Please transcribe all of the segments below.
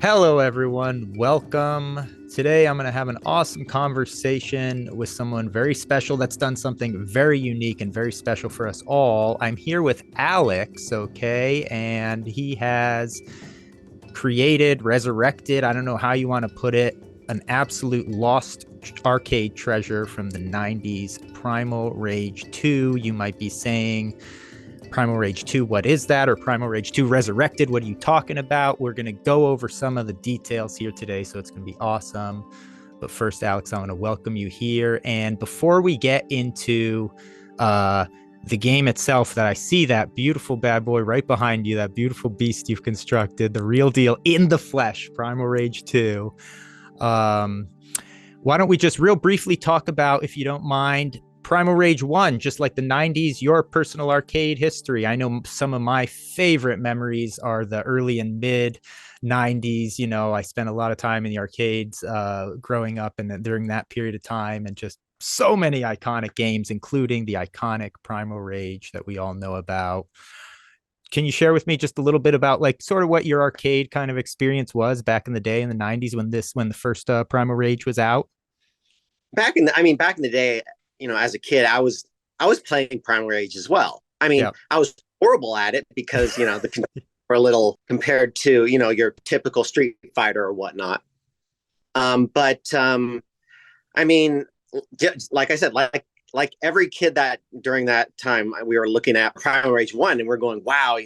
Hello, everyone. Welcome. Today, I'm going to have an awesome conversation with someone very special that's done something very unique and very special for us all. I'm here with Alex, okay? And he has created, resurrected, I don't know how you want to put it, an absolute lost arcade treasure from the 90s, Primal Rage II. You might be saying, Primal Rage 2, what is that? Or Primal Rage 2 Resurrected, what are you talking about? We're going to go over some of the details here today, so it's going to be awesome. But first, Alex, I want to welcome you here. And before we get into the game itself, that I see that beautiful bad boy right behind you, that beautiful beast you've constructed, the real deal in the flesh, Primal Rage 2. Why don't we just real briefly talk about, if you don't mind, Primal Rage 1, just like the 90s, your personal arcade history. I know some of my favorite memories are the early and mid 90s. You know, I spent a lot of time in the arcades growing up and then during that period of time, and just so many iconic games, including the iconic Primal Rage that we all know about. Can you share with me just a little bit about like sort of what your arcade kind of experience was back in the day in the 90s when the first Primal Rage was out? Back in the day, as a kid, I was playing Primal Rage as well. Yeah. I was horrible at it because the controls were a little compared to your typical Street Fighter or whatnot. But I mean, just, like I said, like every kid that during that time we were looking at Primal Rage 1 and we're going, wow,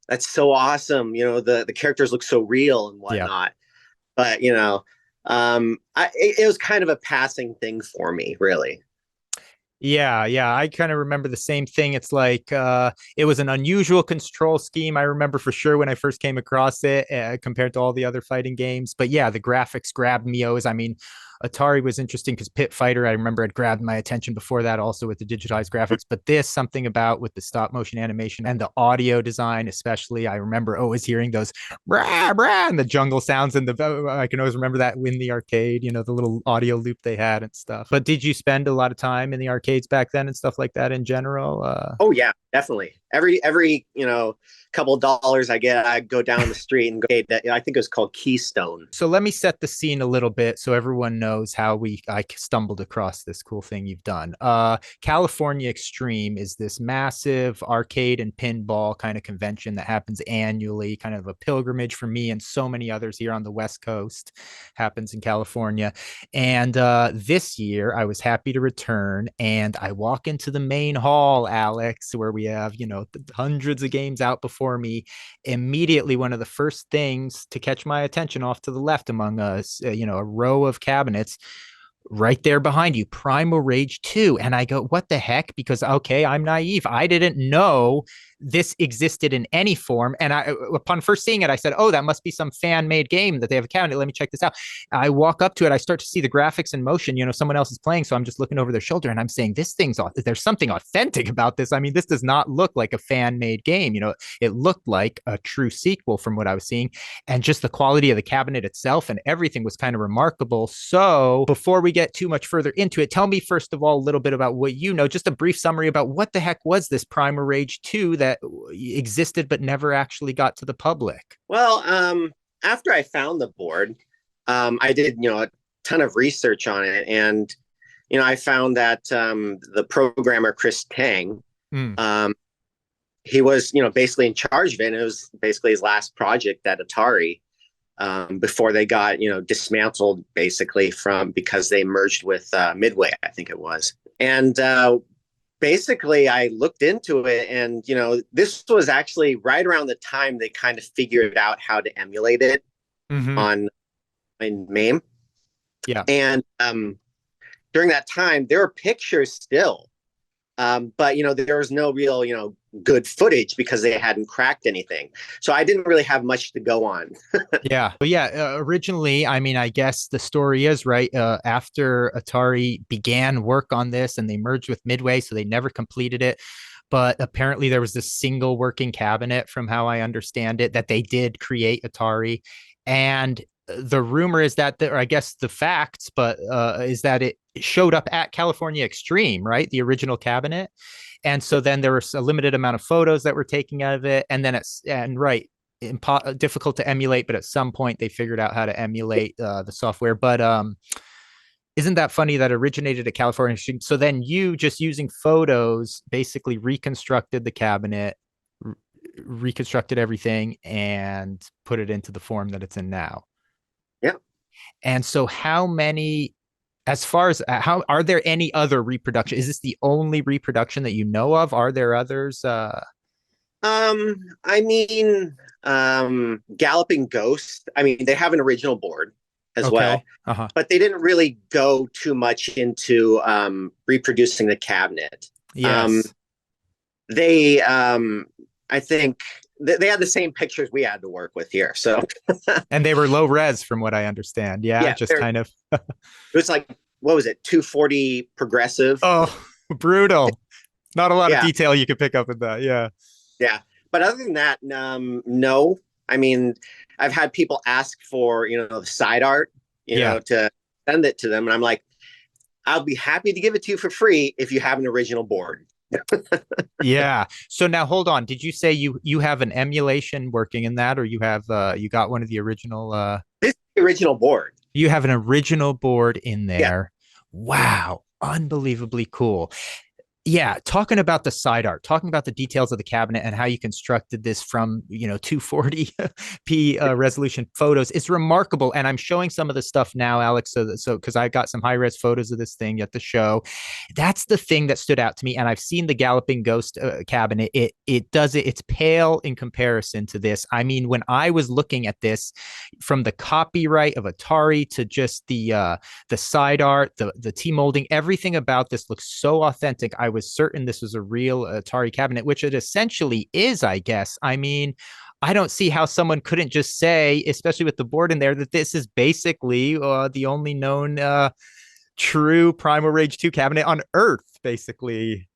that's so awesome. The characters look so real and Yeah. whatnot. But it was kind of a passing thing for me, really. Yeah, I kind of remember the same thing. It's like it was an unusual control scheme. I remember for sure when I first came across it compared to all the other fighting games. But yeah, the graphics grabbed me. I mean, Atari was interesting because Pit Fighter, I remember it grabbed my attention before that also with the digitized graphics. But this, something about with the stop motion animation and the audio design, especially, I remember always hearing those brah, brah, and the jungle sounds. And I can always remember that in the arcade, the little audio loop they had and stuff. But did you spend a lot of time in the arcades back then and stuff like that in general? Oh yeah, definitely. Every couple of dollars I get, I go down the street and go. I think it was called Keystone. So let me set the scene a little bit so everyone knows how I stumbled across this cool thing you've done. California Extreme is this massive arcade and pinball kind of convention that happens annually, kind of a pilgrimage for me and so many others here on the West Coast. Happens in California. And this year I was happy to return, and I walk into the main hall, Alex, where we have, hundreds of games out before me. Immediately, one of the first things to catch my attention off to the left among us, a row of cabinets right there behind you, Primal Rage 2. And I go, what the heck? Because, okay, I'm naive. I didn't know this existed in any form. And upon first seeing it, I said, oh, that must be some fan-made game that they have a cabinet. Let me check this out. I walk up to it. I start to see the graphics in motion. Someone else is playing. So I'm just looking over their shoulder and I'm saying, there's something authentic about this. I mean, this does not look like a fan-made game. It looked like a true sequel from what I was seeing. And just the quality of the cabinet itself and everything was kind of remarkable. So before we get too much further into it, tell me first of all a little bit about what just a brief summary about what the heck was this Primal Rage 2 that existed but never actually got to the public. Well, after I found the board, I did a ton of research on it, and I found that the programmer Chris Tang, he was basically in charge of it, and it was basically his last project at Atari. Before they got dismantled basically because they merged with Midway, I think it was. And basically I looked into it, and this was actually right around the time they kind of figured out how to emulate it on MAME. Yeah. And during that time there were pictures still, but there was no real good footage because they hadn't cracked anything. So I didn't really have much to go on. Yeah. But yeah, originally, I mean, I guess the story is right. After Atari began work on this and they merged with Midway, so they never completed it. But apparently there was this single working cabinet, from how I understand it, that they did create Atari. And the rumor is that, or I guess the facts, but is that it showed up at California Extreme, right? The original cabinet. And so then there was a limited amount of photos that were taken out of it. And then right, difficult to emulate, but at some point they figured out how to emulate the software. But isn't that funny that originated at California Extreme? So then you just using photos basically reconstructed the cabinet, reconstructed everything, and put it into the form that it's in now. Yeah. And so how many, as far as how, are there any other reproduction? Is this the only reproduction that you know of? Are there others? I mean, Galloping Ghost, I mean, they have an original board as Okay. well, Uh-huh. but they didn't really go too much into reproducing the cabinet. Um, Yes. they, I think they had the same pictures we had to work with here. So And they were low res from what I understand. Yeah, yeah, just it kind of was like, what was it, 240 progressive? oh, brutal. Not a lot of Yeah, detail you could pick up in that. Yeah. yeah. But other than that, no. I mean, I've had people ask for, the side art, Yeah. to send it to them. And I'm like, I'll be happy to give it to you for free if you have an original board. Yeah. So now hold on. Did you say you have an emulation working in that, or you have you got one of the original This is the original board. you have an original board in Yeah. there? Wow. Unbelievably cool. Yeah, talking about the side art, talking about the details of the cabinet and how you constructed this from 240p resolution photos is remarkable. And I'm showing some of the stuff now, Alex, so because I got some high res photos of this thing at the show. That's the thing that stood out to me. And I've seen the Galloping Ghost cabinet. It does it. It's pale in comparison to this. I mean, when I was looking at this, from the copyright of Atari to just the side art, the T molding, everything about this looks so authentic. I was certain this was a real Atari cabinet, which it essentially is, I guess. I mean, I don't see how someone couldn't just say, especially with the board in there, that this is basically the only known true Primal Rage II cabinet on Earth, basically.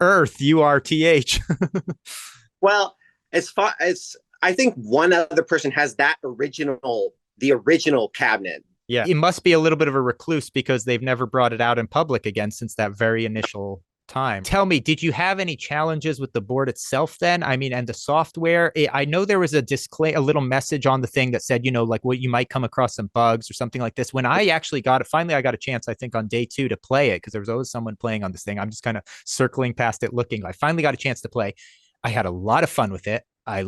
Earth, URTH. Well, as far as I think one other person has the original cabinet. Yeah. It must be a little bit of a recluse because they've never brought it out in public again since that very initial time. Tell me, did you have any challenges with the board itself then? I mean, and the software? I know there was a little message on the thing that said, like what you might come across some bugs or something like this. When I actually got it, finally I got a chance, I think on day 2 to play it because there was always someone playing on this thing. I'm just kind of circling past it looking. I finally got a chance to play. I had a lot of fun with it. I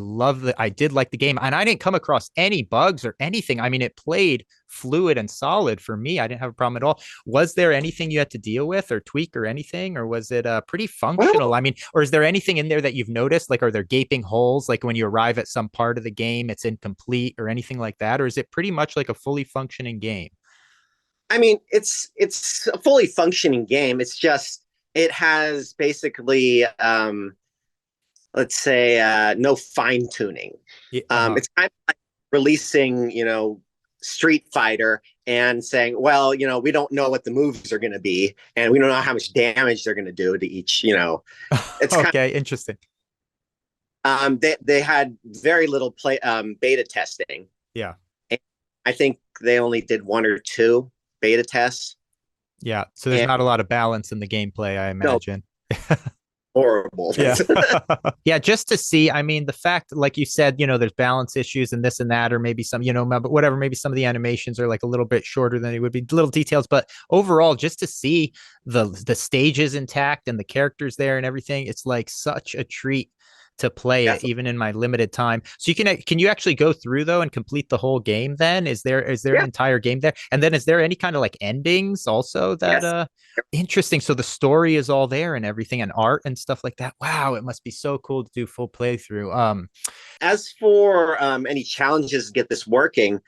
did like the game and I didn't come across any bugs or anything. I mean, it played fluid and solid for me. I didn't have a problem at all. Was there anything you had to deal with or tweak or anything, or was it pretty functional? Well, I mean, or is there anything in there that you've noticed? Like, are there gaping holes? Like when you arrive at some part of the game, it's incomplete or anything like that? Or is it pretty much like a fully functioning game? I mean, it's a fully functioning game. It's just it has basically let's say no fine tuning. Yeah, uh-huh. It's kind of like releasing, Street Fighter and saying, well, we don't know what the moves are going to be, and we don't know how much damage they're going to do to each. It's kind Okay, interesting. they had very little beta testing. Yeah. And I think they only did 1 or 2 beta tests. Yeah. So there's And not a lot of balance in the gameplay, I no, imagine. horrible. Yeah. Yeah, just to see, I mean, the fact, like you said, there's balance issues and this and that, or maybe some, but whatever, maybe some of the animations are like a little bit shorter than it would be, little details, but overall, just to see the stages intact and the characters there and everything, it's like such a treat to play it, Definitely. even in my limited time. So can you actually go through though and complete the whole game then? Is there an Yeah. entire game there? And then is there any kind of like endings also that Yes. interesting. So the story is all there and everything and art and stuff like that. Wow, it must be so cool to do full playthrough. As for any challenges to get this working,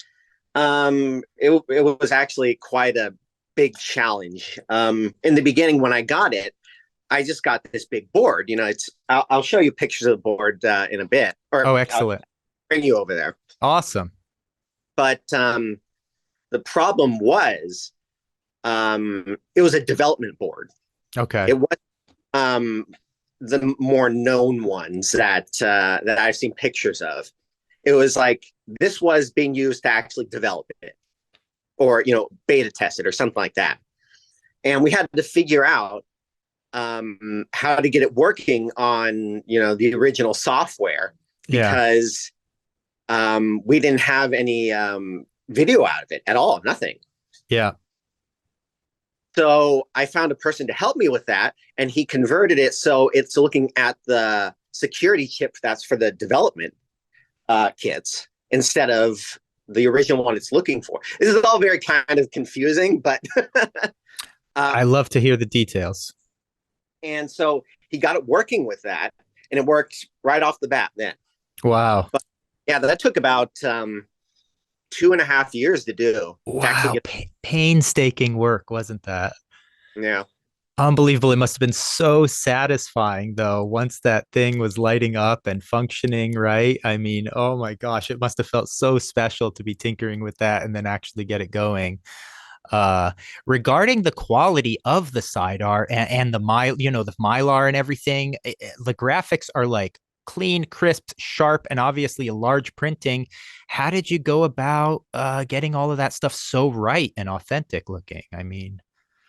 it was actually quite a big challenge. In the beginning, when I got it, I just got this big board. I'll show you pictures of the board in a bit, or Oh, I'll excellent. bring you over there. Awesome. But the problem was, it was a development board. Okay. It was um, the more known ones that I've seen pictures of. It was like this was being used to actually develop it, or beta test it or something like that. And we had to figure out how to get it working on the original software, Yeah. because we didn't have any video out of it at all, nothing. Yeah. So I found a person to help me with that, and he converted it so it's looking at the security chip that's for the development kits instead of the original one it's looking for. This is all very kind of confusing, but I love to hear the details. and so he got it working with that, and it worked right off the bat then. Wow. But yeah, that took about 2.5 years to do. To actually Wow. get, Painstaking work, wasn't that? yeah. Unbelievable. It must have been so satisfying, though, once that thing was lighting up and functioning, right? I mean, oh my gosh, it must have felt so special to be tinkering with that and then actually get it going. Uh, Regarding the quality of the side art and the mylar and everything, the graphics are like clean, crisp, sharp, and obviously a large printing. How did you go about getting all of that stuff so right and authentic looking? I mean,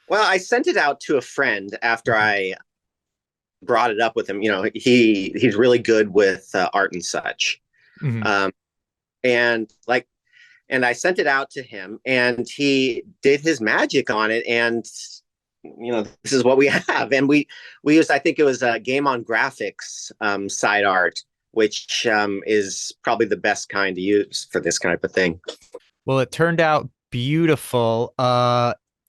Well, I sent it out to a friend after mhm. I brought it up with him. He's really good with art and such. Mhm. Um, and like and I sent it out to him, and he did his magic on it, and this is what we have. And we used, I think it was a Game on Graphics side art, which is probably the best kind to use for this kind of thing. Well, it turned out beautiful.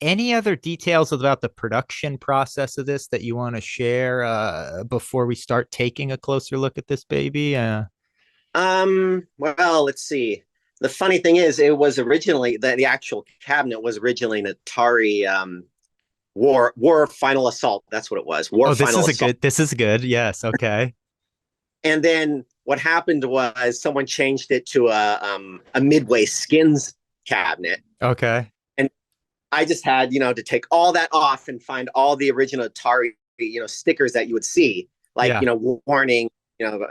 Any other details about the production process of this that you want to share before we start taking a closer look at this baby? Well, let's see. The funny thing is, it was originally the actual cabinet was originally an Atari War Final Assault. That's what it was. War Oh, this Final is a Assault. good. This is good. Yes. Okay. And then what happened was someone changed it to a Midway Skins cabinet, Okay. and I just had to take all that off and find all the original Atari stickers that you would see, like Yeah. warning, you know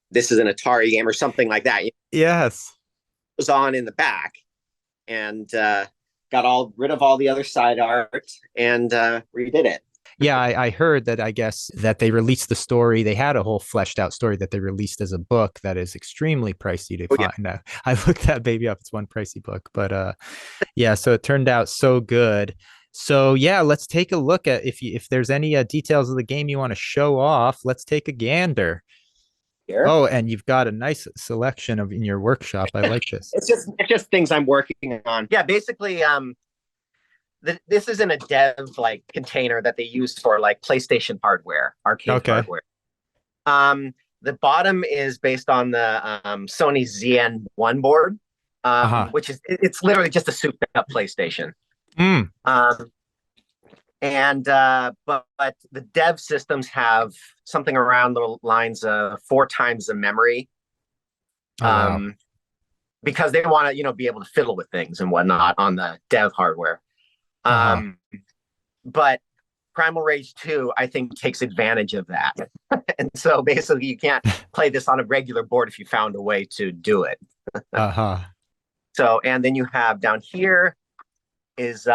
this is an Atari game or something like that. It Yes. was on in the back, and got all rid of all the other side art and redid it. Yeah, I heard that. I guess that they released the story. They had a whole fleshed out story that they released as a book that is extremely pricey to Oh yeah. find. I looked that baby up. It's one pricey book, but yeah. So it turned out so good. So yeah, let's take a look at if there's any details of the game you want to show off. Let's take a gander. Here. Oh, and you've got a nice selection of in your workshop. I like this. It's just things I'm working on. Yeah, basically, this isn't a dev like container that they use for like PlayStation hardware, arcade Okay. hardware. The bottom is based on the Sony ZN1 board, Uh-huh. which is it's literally just a souped up PlayStation. Mm. Um, and but the dev systems have something around the lines of 4 times the memory, Oh wow. because they want to be able to fiddle with things and whatnot on the dev hardware. Uh-huh. But Primal Rage 2, I think, takes advantage of that. And so basically, you can't play this on a regular board if you found a way to do it. Uh-huh. So, and then you have down here is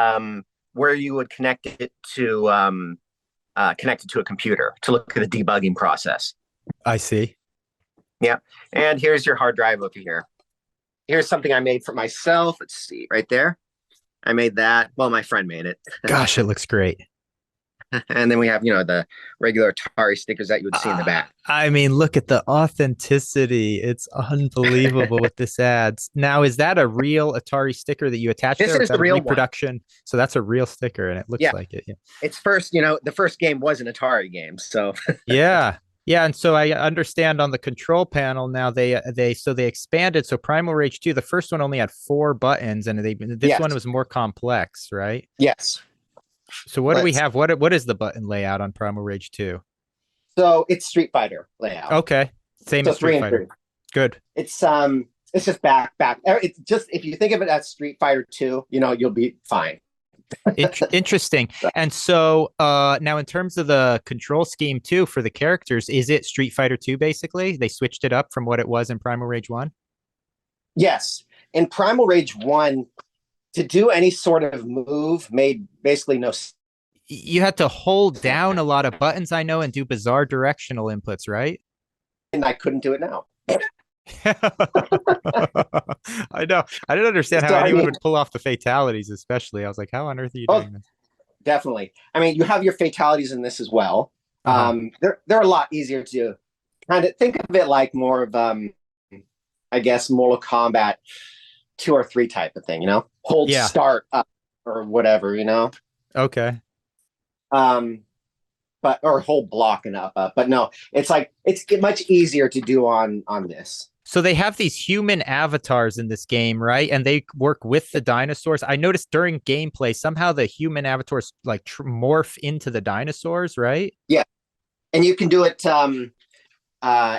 where you would connect it to a computer to look at the debugging process. I see. Yeah. And here's your hard drive over here. Here's something I made for myself. Let's see, right there. I made that. Well, my friend made it. Gosh, it looks great. And then we have, the regular Atari stickers that you would see in the back. I mean, look at the authenticity. It's unbelievable what this adds. Now, is that a real Atari sticker that you attach This there? Or is is the that a real one. reproduction? So that's a real sticker, and it looks Yeah. like it. Yeah. It's first, the first game was an Atari game. So Yeah. Yeah, and so I understand on the control panel now they expanded. So Primal Rage 2, the first one only had 4 buttons, and this one yes. was more complex, right? Yes. So what do we Let's, have? What is the button layout on Primal Rage 2? so it's Street Fighter layout. Okay. Same So as Street Fighter. Good. It's just back. It's just, if you think of it as Street Fighter 2, you'll be fine. Interesting. And so now in terms of the control scheme too for the characters, is it Street Fighter 2 basically? They switched it up from what it was in Primal Rage 1? Yes. In Primal Rage 1, to do any sort of move made basically no sense. You had to hold down a lot of buttons, I know, and do bizarre directional inputs, right? And I couldn't do it now. I know. I didn't understand how So, I anyone mean, would pull off the fatalities, especially. I was like, how on earth are you oh, doing this? definitely. I mean, you have your fatalities in this as well. Uh-huh. They're a lot easier to kind of think of it like more of, I guess, Mortal Kombat 2 or 3 type of thing, hold Yeah. start up or whatever, Okay. um, but or hold block and up. But no, it's like it's much easier to do on this. So they have these human avatars in this game, right? And they work with the dinosaurs. I noticed during gameplay, somehow the human avatars like morph into the dinosaurs, right? Yeah, and you can do it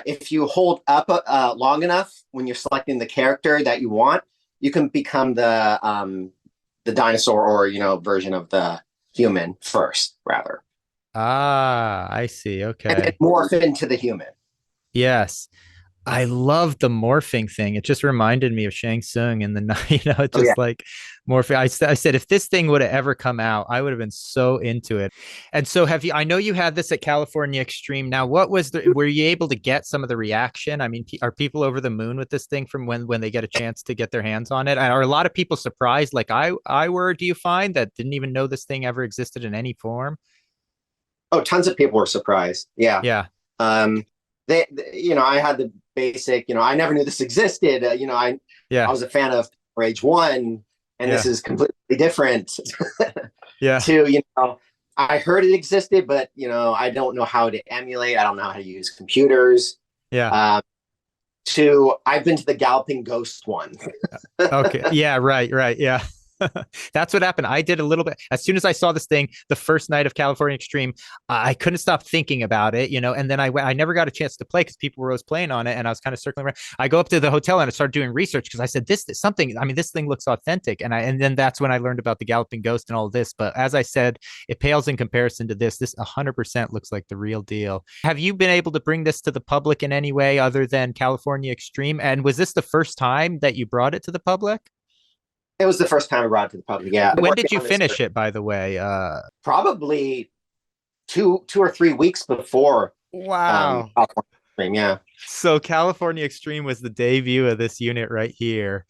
if you hold up long enough when you're selecting the character that you want. You can become the dinosaur or version of the human first, rather, Ah, I see. and then Okay. morph into the human. Yes. I love the morphing thing. It just reminded me of Shang Tsung in the night, Oh yeah. just like morphing. I said, if this thing would have ever come out, I would have been so into it. And so have you, I know you had this at California Extreme. Now, were you able to get some of the reaction? I mean, are people over the moon with this thing from when they get a chance to get their hands on it? Are a lot of people surprised like I were, do you find that didn't even know this thing ever existed in any form? Oh, tons of people were surprised. Yeah. Yeah. Um, I had the basic, I never knew this existed. I Yeah. was a fan of Rage 1, and this Yeah. is completely different Yeah. to, I heard it existed, but, I don't know how to emulate. I don't know how to use computers. Yeah. Um, I've been to the Galloping Ghost one. Okay. Yeah, right, right. Yeah. That's what happened. I did a little bit as soon as I saw this thing the first night of California Extreme. I couldn't stop thinking about it, and then I never got a chance to play because people were always playing on it, and I was kind of circling around. I go up to the hotel and I started doing research because I said this is something. I mean, this thing looks authentic, and then that's when I learned about the Galloping Ghost and all this. But as I said, it pales in comparison to this. This 100% looks like the real deal. Have you been able to bring this to the public in any way other than California Extreme? And was this the first time that you brought it to the public? It was the first time I brought it to the public. Yeah, I'm When working did you on this for finish it, by the way? probably 2 or 3 weeks before Wow. California Stream. Yeah, So California Extreme was the debut of this unit right here.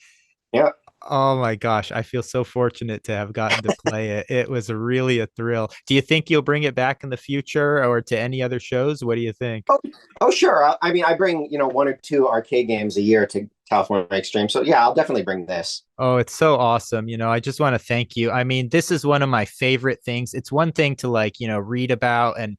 yeah. Oh my gosh, I feel so fortunate to have gotten to play it. It was really a thrill. Do you think you'll bring it back in the future or to any other shows? What do you think? Oh, sure. I mean, I bring 1 or 2 arcade games a year to California Extreme, so yeah, I'll definitely bring this. Oh, it's so awesome. I just want to thank you. I mean, this is one of my favorite things. It's one thing to like, read about and,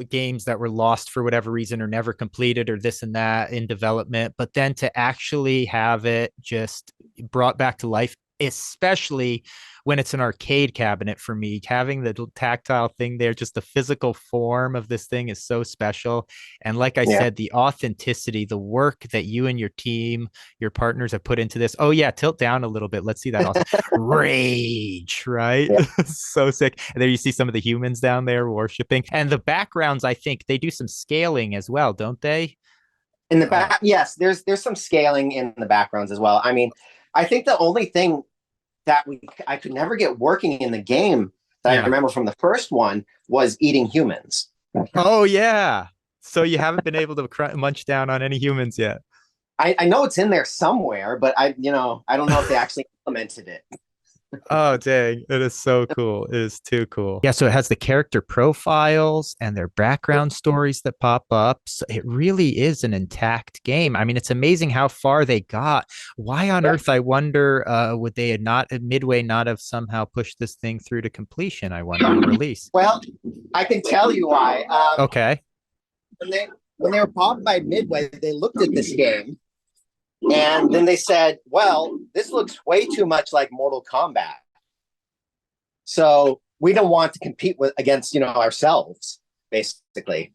games that were lost for whatever reason or never completed or this and that in development, but then to actually have it just brought back to life, especially when it's an arcade cabinet for me, having the tactile thing there, just the physical form of this thing is so special. And like I Yeah. said, the authenticity, the work that you and your team, your partners have put into this. Oh yeah, tilt down a little bit. Let's see that awesome rage, right? Yeah. So sick. And there you see some of the humans down there worshiping. And the backgrounds, I think they do some scaling as well, don't they? In the back, yes, there's some scaling in the backgrounds as well. I mean, I think the only thing that I could never get working in the game that I Yeah. remember from the first one was eating humans. Oh yeah. So you haven't been able to munch down on any humans yet. I know it's in there somewhere, but I don't know if they actually implemented it. Oh, dang. It is so cool. It is too cool. Yeah, so it has the character profiles and their background stories that pop up. So it really is an intact game. I mean, it's amazing how far they got. Why on earth, I wonder, would they had not, Midway not have somehow pushed this thing through to completion, I wonder, and release? Well, I can tell you why. Okay. When they were bought by Midway, they looked at this game and then they said, "Well, this looks way too much like Mortal Kombat, so we don't want to compete against ourselves, basically."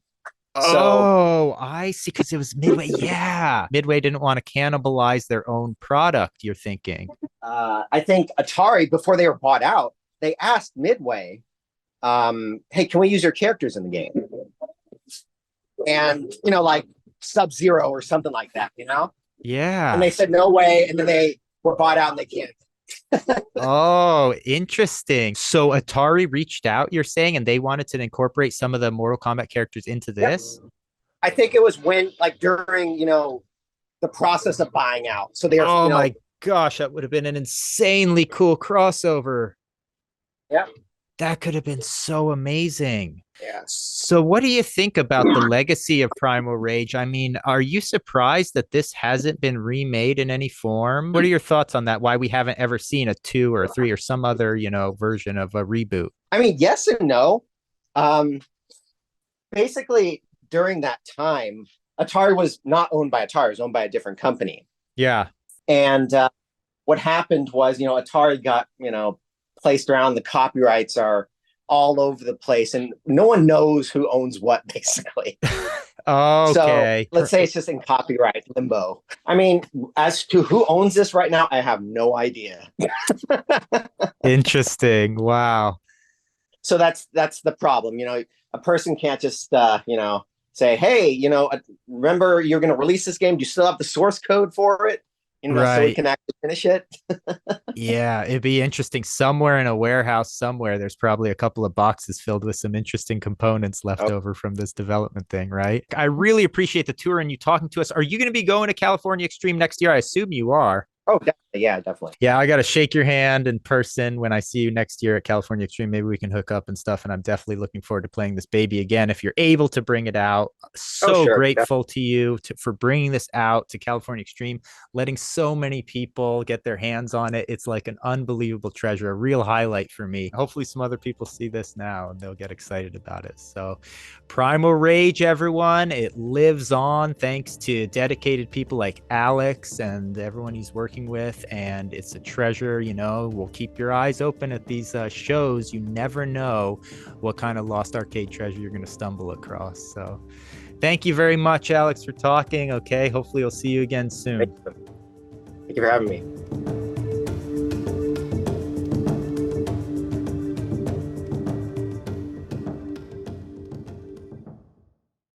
So Oh, I see. Because it was Midway. Yeah. Midway didn't want to cannibalize their own product, you're thinking. I think Atari, before they were bought out, they asked Midway, "Hey, can we use your characters in the game?" And like Sub-Zero or something like that. And Yeah. they said no way, and then they were bought out and they can't. Oh, interesting. So Atari reached out, you're saying, and they wanted to incorporate some of the Mortal Kombat characters into Yep. this? I think it was when, like, during, the process of buying out. So they're, Oh my gosh, that would have been an insanely cool crossover. yeah, That could have been so amazing. yeah. So, what do you think about the legacy of Primal Rage? I mean, are you surprised that this hasn't been remade in any form? What are your thoughts on that? Why we haven't ever seen a two or a three or some other, version of a reboot? I mean, yes and no. Um, Basically, during that time, Atari was not owned by Atari; it was owned by a different company. Yeah. And what happened was, Atari got, placed around. The copyrights are all over the place, and no one knows who owns what, basically. So Okay. let's say it's just in copyright limbo. I mean, as to who owns this right now, I have no idea. Interesting. Wow. So that's the problem. A person can't just say, hey, remember you're going to release this game. Do you still have the source code for it? So we Right. can actually finish it. Yeah, it'd be interesting. Somewhere in a warehouse, somewhere, there's probably a couple of boxes filled with some interesting components left Oh, over from this development thing, right? I really appreciate the tour and you talking to us. Are you going to be going to California Extreme next year? I assume you are. oh, definitely. Yeah, definitely. Yeah, I got to shake your hand in person when I see you next year at California Extreme. Maybe we can hook up and stuff. And I'm definitely looking forward to playing this baby again if you're able to bring it out. Oh, So sure. grateful to you for bringing this out to California Extreme, letting so many people get their hands on it. It's like an unbelievable treasure, a real highlight for me. Hopefully, some other people see this now and they'll get excited about it. So, Primal Rage, everyone, it lives on thanks to dedicated people like Alex and everyone he's working with. And it's a treasure. We'll keep your eyes open at these shows. You never know what kind of lost arcade treasure you're going to stumble across. So thank you very much, Alex, for talking. Okay, hopefully I'll see you again soon. Thank you for having me.